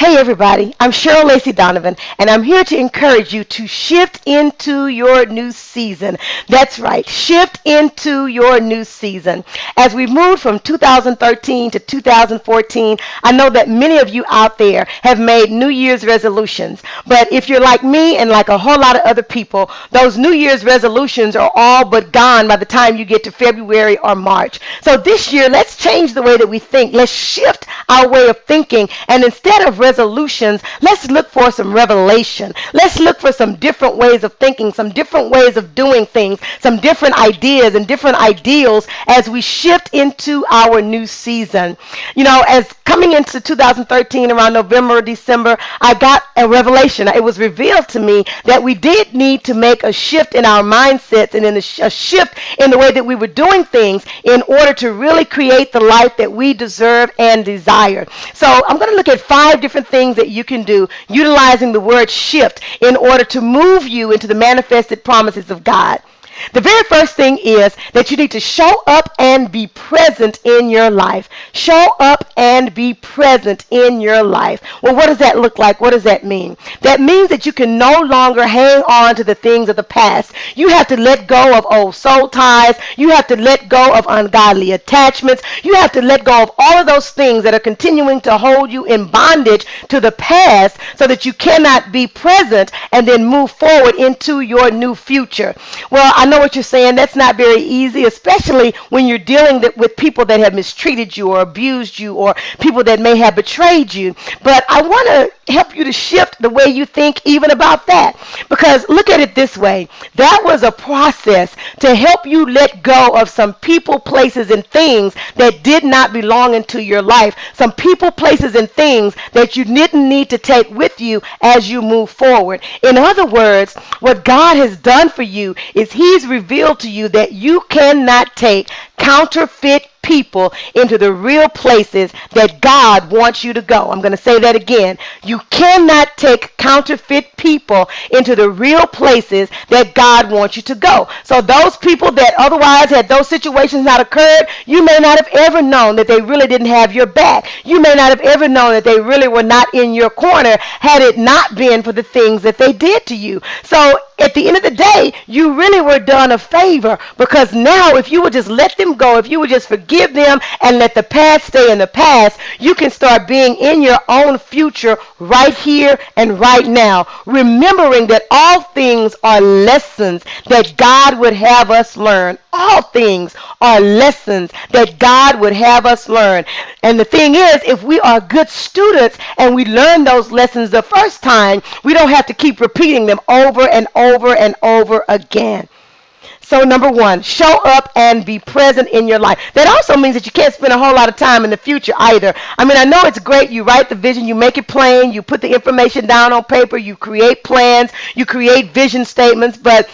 Hey everybody, I'm Cheryl Lacey Donovan, and I'm here to encourage you to shift into your new season. That's right, shift into your new season. As we move from 2013 to 2014, I know that many of you out there have made New Year's resolutions. But if you're like me and like a whole lot of other people, those New Year's resolutions are all but gone by the time you get to February or March. So this year, let's change the way that we think. Let's shift our way of thinking, and instead of resolutions, let's look for some revelation. Let's look for some different ways of thinking, some different ways of doing things, some different ideas and different ideals as we shift into our new season. You know, as coming into 2013 around November or December, I got a revelation. It was revealed to me that we did need to make a shift in our mindsets and in a shift in the way that we were doing things in order to really create the life that we deserve and desire. So I'm going to look at 5 different things that you can do utilizing the word shift in order to move you into the manifested promises of God. The very first thing is that you need to show up and be present in your life. Show up and be present in your life. Well, what does that look like? What does that mean? That means that you can no longer hang on to the things of the past. You have to let go of old soul ties. You have to let go of ungodly attachments. You have to let go of all of those things that are continuing to hold you in bondage to the past so that you cannot be present and then move forward into your new future. Well, I know what you're saying. That's not very easy, especially when you're dealing with people that have mistreated you or abused you or people that may have betrayed you. But I want to help you to shift the way you think even about that. Because look at it this way. That was a process to help you let go of some people, places, and things that did not belong into your life. Some people, places, and things that you didn't need to take with you as you move forward. In other words, what God has done for you is He's revealed to you that you cannot take counterfeit people into the real places that God wants you to go. I'm going to say that again. You cannot take counterfeit people into the real places that God wants you to go. So those people that otherwise, had those situations not occurred, you may not have ever known that they really didn't have your back. You may not have ever known that they really were not in your corner had it not been for the things that they did to you. So at the end of the day, you really were done a favor, because now if you would just let them go, if you would just forgive them and let the past stay in the past, you can start being in your own future right here and right now, remembering that all things are lessons that God would have us learn. All things are lessons that God would have us learn. And the thing is, if we are good students and we learn those lessons the first time, we don't have to keep repeating them over and over and over again. So number 1, show up and be present in your life. That also means that you can't spend a whole lot of time in the future either. I mean, I know it's great. You write the vision, you make it plain, you put the information down on paper, you create plans, you create vision statements, but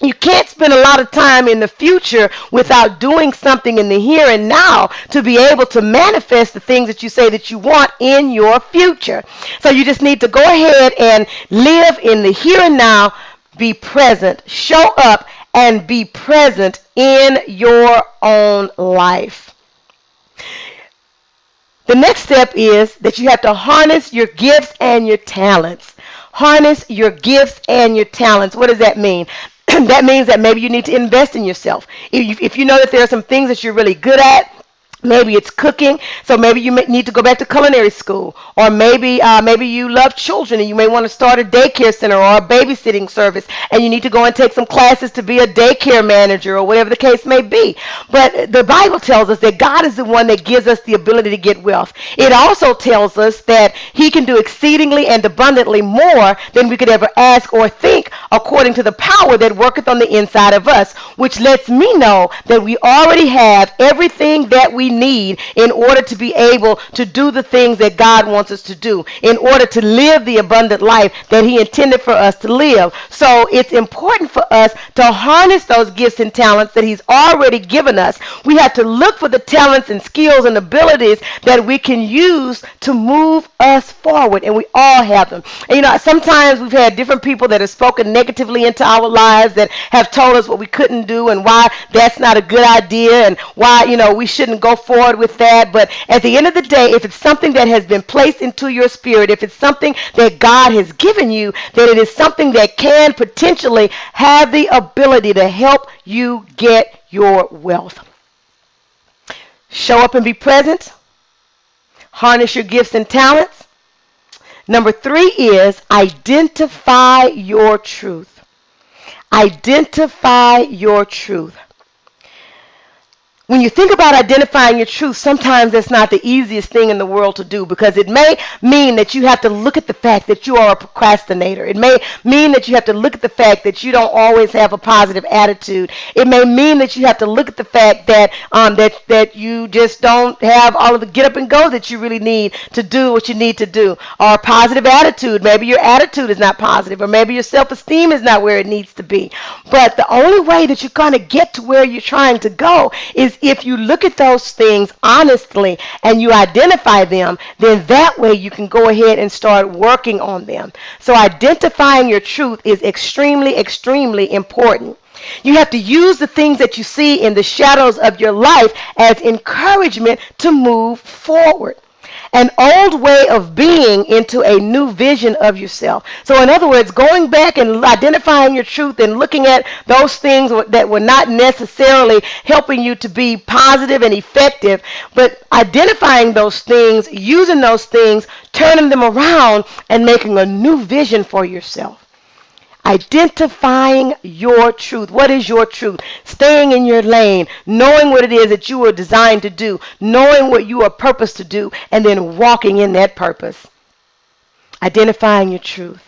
you can't spend a lot of time in the future without doing something in the here and now to be able to manifest the things that you say that you want in your future. So you just need to go ahead and live in the here and now, be present, show up, and be present in your own life. The next step is that you have to harness your gifts and your talents. Harness your gifts and your talents. What does that mean? That means that maybe you need to invest in yourself. If you know that there are some things that you're really good at, maybe it's cooking, so maybe you may need to go back to culinary school. Or maybe you love children and you may want to start a daycare center or a babysitting service, and you need to go and take some classes to be a daycare manager or whatever the case may be. But the Bible tells us that God is the one that gives us the ability to get wealth. It also tells us that He can do exceedingly and abundantly more than we could ever ask or think, according to the power that worketh on the inside of us, which lets me know that we already have everything that we need in order to be able to do the things that God wants us to do, in order to live the abundant life that He intended for us to live. So it's important for us to harness those gifts and talents that He's already given us. We have to look for the talents and skills and abilities that we can use to move us forward, and we all have them. And sometimes we've had different people that have spoken spoken negatively into our lives, that have told us what we couldn't do and why that's not a good idea and why, we shouldn't go forward with that. But at the end of the day, if it's something that has been placed into your spirit, if it's something that God has given you, then it is something that can potentially have the ability to help you get your wealth. Show up and be present. Harness your gifts and talents. Number 3 is identify your truth. Identify your truth. When you think about identifying your truth, sometimes that's not the easiest thing in the world to do, because it may mean that you have to look at the fact that you are a procrastinator. It may mean that you have to look at the fact that you don't always have a positive attitude. It may mean that you have to look at the fact that that you just don't have all of the get up and go that you really need to do what you need to do. Or a positive attitude. Maybe your attitude is not positive, or maybe your self-esteem is not where it needs to be. But the only way that you're going to get to where you're trying to go is if you look at those things honestly and you identify them, then that way you can go ahead and start working on them. So identifying your truth is extremely, extremely important. You have to use the things that you see in the shadows of your life as encouragement to move forward. An old way of being into a new vision of yourself. So in other words, going back and identifying your truth and looking at those things that were not necessarily helping you to be positive and effective, but identifying those things, using those things, turning them around, and making a new vision for yourself. Identifying your truth. What is your truth? Staying in your lane, knowing what it is that you were designed to do, knowing what you are purposed to do, and then walking in that purpose. Identifying your truth.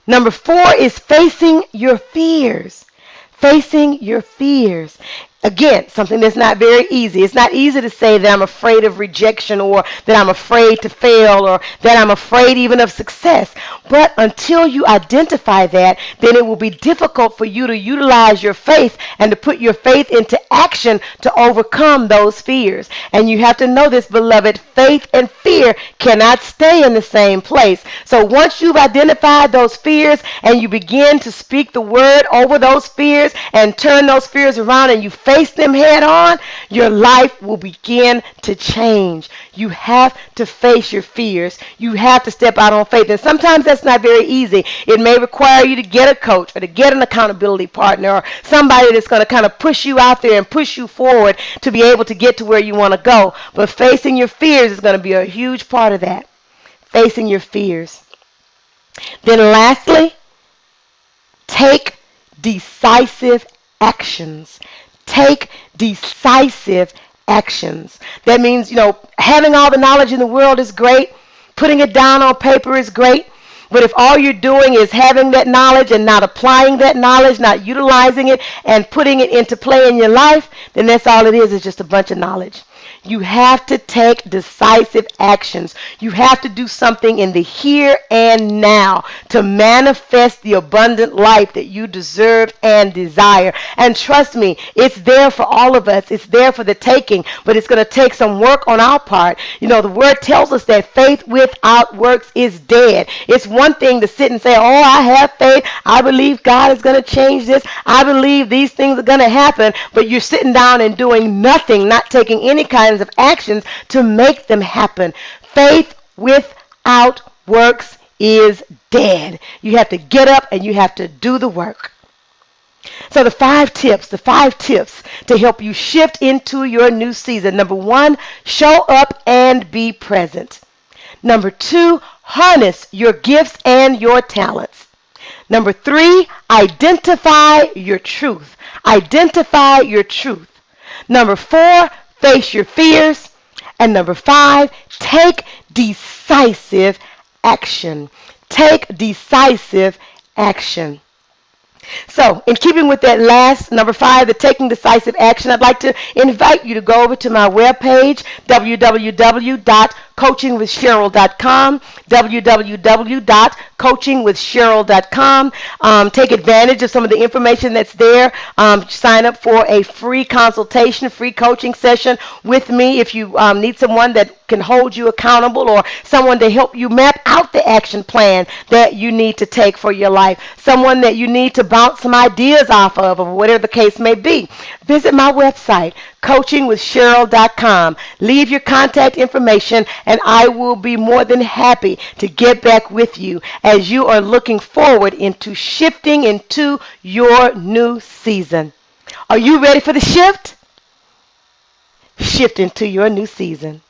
Number 4 is facing your fears. Facing your fears. Again, something that's not very easy. It's not easy to say that I'm afraid of rejection, or that I'm afraid to fail, or that I'm afraid even of success. But until you identify that, then it will be difficult for you to utilize your faith and to put your faith into action to overcome those fears. And you have to know this, beloved, faith and fear cannot stay in the same place. So once you've identified those fears and you begin to speak the word over those fears and turn those fears around and you face them head on, your life will begin to change. You have to face your fears. You have to step out on faith. And sometimes that's not very easy. It may require you to get a coach, or to get an accountability partner, or somebody that's going to kind of push you out there and push you forward to be able to get to where you want to go. But facing your fears is going to be a huge part of that. Facing your fears. Then lastly, take decisive actions. Take decisive actions. That means, having all the knowledge in the world is great. Putting it down on paper is great. But if all you're doing is having that knowledge and not applying that knowledge, not utilizing it and putting it into play in your life, then that's all it is just a bunch of knowledge. You have to take decisive actions. You have to do something in the here and now to manifest the abundant life that you deserve and desire. And trust me, it's there for all of us. It's there for the taking, but it's going to take some work on our part. The word tells us that faith without works is dead. It's one thing to sit and say, oh, I have faith. I believe God is going to change this. I believe these things are going to happen. But you're sitting down and doing nothing, not taking any kinds of actions to make them happen. Faith without works is dead. You have to get up and you have to do the work. So the five tips to help you shift into your new season. Number 1, show up and be present. Number 2, harness your gifts and your talents. Number 3, identify your truth. Identify your truth. Number 4, face your fears. And number 5, take decisive action. Take decisive action. So, in keeping with that last, number 5, the taking decisive action, I'd like to invite you to go over to my webpage, www.coachingwithcheryl.com, www.coachingwithcheryl.com. Take advantage of some of the information that's there. Sign up for a free consultation, free coaching session with me if you need someone that can hold you accountable, or someone to help you map out the action plan that you need to take for your life, someone that you need to bounce some ideas off of, or whatever the case may be, visit my website, coachingwithcheryl.com. Leave your contact information, and I will be more than happy to get back with you as you are looking forward into shifting into your new season. Are you ready for the shift? Shift into your new season.